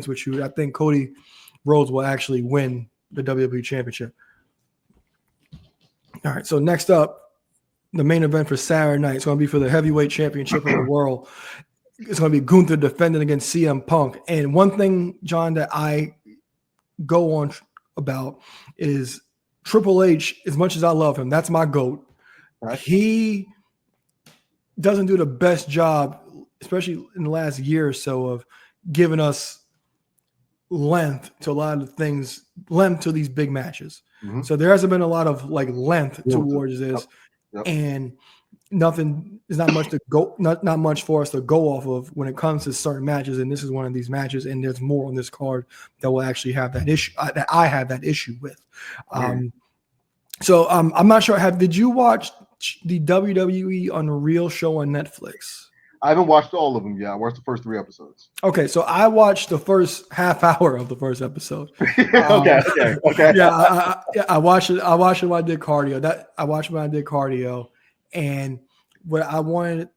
with you. I think Cody Rhodes will actually win the WWE Championship. All right, so next up, the main event for Saturday night. It's going to be for the heavyweight championship of the world. It's going to be Gunther defending against CM Punk. And one thing, John, that I go on about is Triple H, as much as I love him, that's my GOAT. Right. He doesn't do the best job, especially in the last year or so, of giving us length to a lot of the things, length to these big matches. Mm-hmm. So there hasn't been a lot of like length towards this. Yep. And nothing is not much to go, not much for us to go off of when it comes to certain matches. And this is one of these matches, and there's more on this card that will actually have that issue that I have that issue with. So I'm not sure. Did you watch the WWE Unreal show on Netflix? I haven't watched all of them yet. I watched the first 3 episodes. Okay, so I watched the first half hour of the first episode. Okay. Yeah, I watched it. I watched it when I did cardio. And what I wanted,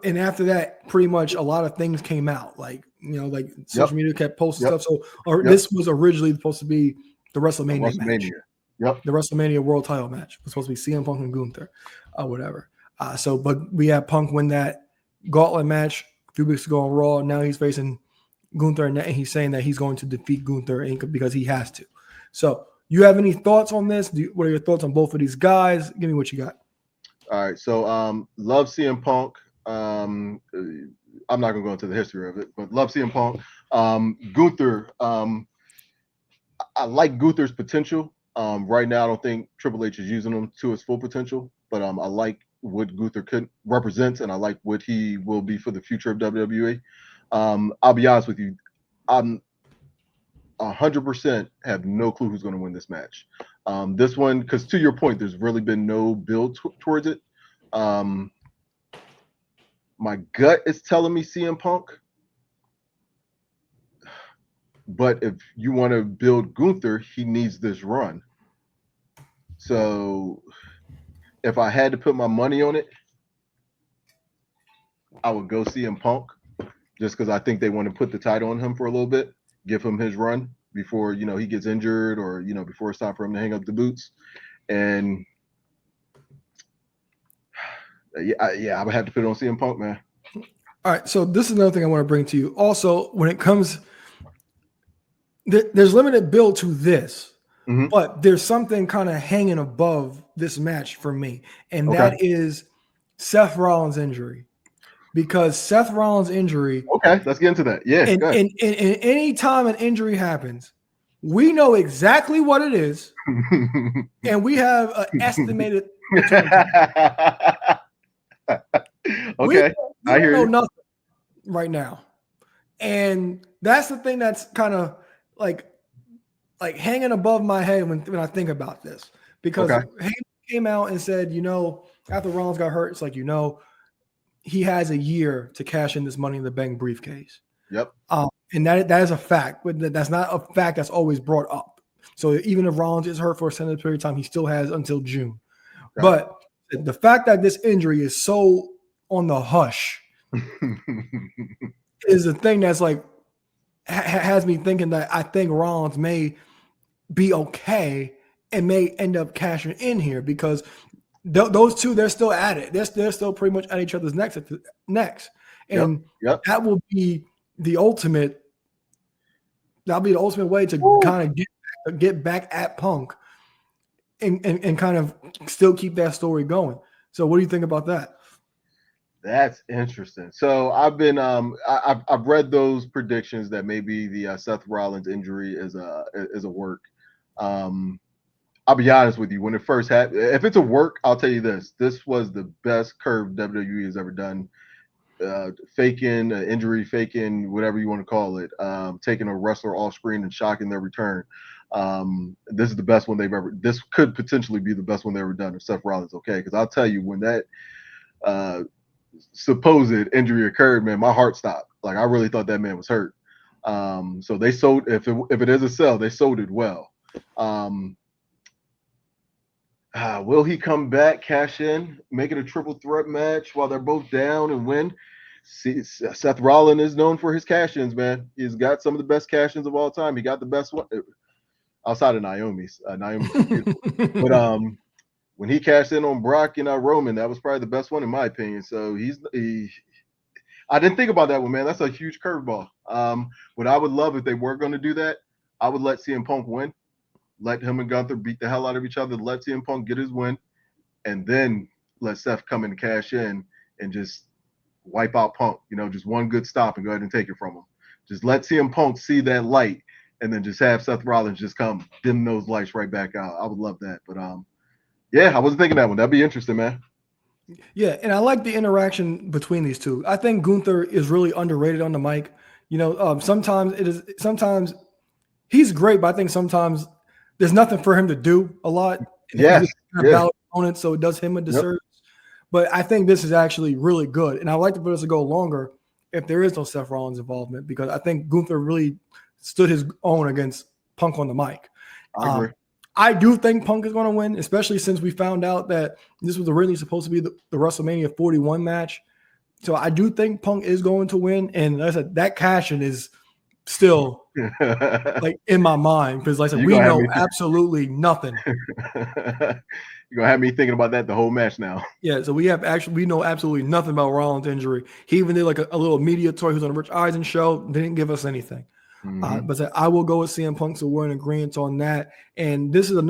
and after that, pretty much a lot of things came out. Like like social media kept posting stuff. So this was originally supposed to be the WrestleMania match. Yep. The WrestleMania World Title match. It was supposed to be CM Punk and Gunther, whatever. But we had Punk win that gauntlet match a few weeks ago on Raw. Now he's facing Gunther, and he's saying that he's going to defeat Gunther because he has to. So, you have any thoughts on this? What are your thoughts on both of these guys? Give me what you got. All right. So, love CM Punk. I'm not going to go into the history of it, but love CM Punk. Gunther. I like Gunther's potential. Right now, I don't think Triple H is using him to his full potential, but I like what Gunther could represent, and I like what he will be for the future of WWE. I'll be honest with you, I'm 100% have no clue who's going to win this match. This one, because to your point, there's really been no build towards it. My gut is telling me CM Punk, but if you want to build Gunther, he needs this run. So if I had to put my money on it, I would go CM Punk, just because I think they want to put the title on him for a little bit, give him his run before he gets injured, or before it's time for him to hang up the boots. And I would have to put it on CM Punk, man. All right, so this is another thing I want to bring to you. Also, when it comes, there's limited build to this. Mm-hmm. But there's something kind of hanging above this match for me, and that is Seth Rollins' injury. Because Seth Rollins' injury. Okay, let's get into that. Yeah. And any time an injury happens, we know exactly what it is, and we have an estimated. Okay, I hear you. Nothing right now, and that's the thing that's kind of like hanging above my head when I think about this, because Heyman came out and said, after Rollins got hurt, it's like, he has a year to cash in this Money in the Bank briefcase. Yep. And that is a fact, but that's not a fact that's always brought up. So even if Rollins is hurt for a extended period of time, he still has until June. Right. But the fact that this injury is so on the hush is the thing that's like has me thinking that I think Rollins may be okay and may end up cashing in here, because those two, they're still at it. They're still pretty much at each other's necks. And that will be the ultimate. That'll be the ultimate way to kind of get back at Punk and kind of still keep that story going. So what do you think about that? That's interesting. So I've been I've read those predictions that maybe the Seth Rollins injury is a work. I'll be honest with you. When it first happened, if it's a work, I'll tell you this. This was the best curve WWE has ever done. Faking injury, faking whatever you want to call it, taking a wrestler off screen and shocking their return. This is the best one they've ever. This could potentially be the best one they've ever done if Seth Rollins okay. Because I'll tell you, when that supposed injury occurred, man, my heart stopped. Like, I really thought that man was hurt. So they sold. If it is a sell, they sold it well. Will he come back, cash in, make it a triple threat match while they're both down and win? See, Seth Rollins is known for his cash-ins, man. He's got some of the best cash-ins of all time. He got the best one outside of Naomi's. Naomi's is beautiful, but when he cashed in on Brock and Roman, that was probably the best one in my opinion. So I didn't think about that one, man. That's a huge curveball. What I would love if they were going to do that, I would let CM Punk win, let him and Gunther beat the hell out of each other, let CM Punk get his win, and then let Seth come in and cash in and just wipe out Punk. Just one good stop and go ahead and take it from him. Just let CM Punk see that light, and then just have Seth Rollins just come dim those lights right back out. I would love that, but yeah, I wasn't thinking that one. That'd be interesting, man. Yeah, and I like the interaction between these two. I think Gunther is really underrated on the mic. Sometimes he's great, but I think sometimes there's nothing for him to do a lot. Yes, About opponents, so it does him a disservice. Yep. But I think this is actually really good, and I like for this to go longer if there is no Seth Rollins involvement, because I think Gunther really stood his own against Punk on the mic. I agree. I do think Punk is going to win, especially since we found out that this was originally supposed to be the WrestleMania 41 match. So I do think Punk is going to win. And like I said, that cash-in is still like in my mind, because like I said, we know absolutely nothing. You're gonna have me thinking about that the whole match now. Yeah, so we know absolutely nothing about Rollins' injury. He even did like a little media tour. He was on the Rich Eisen show. They didn't give us anything. But I will go with CM Punk, so we're in agreement on that. And this is another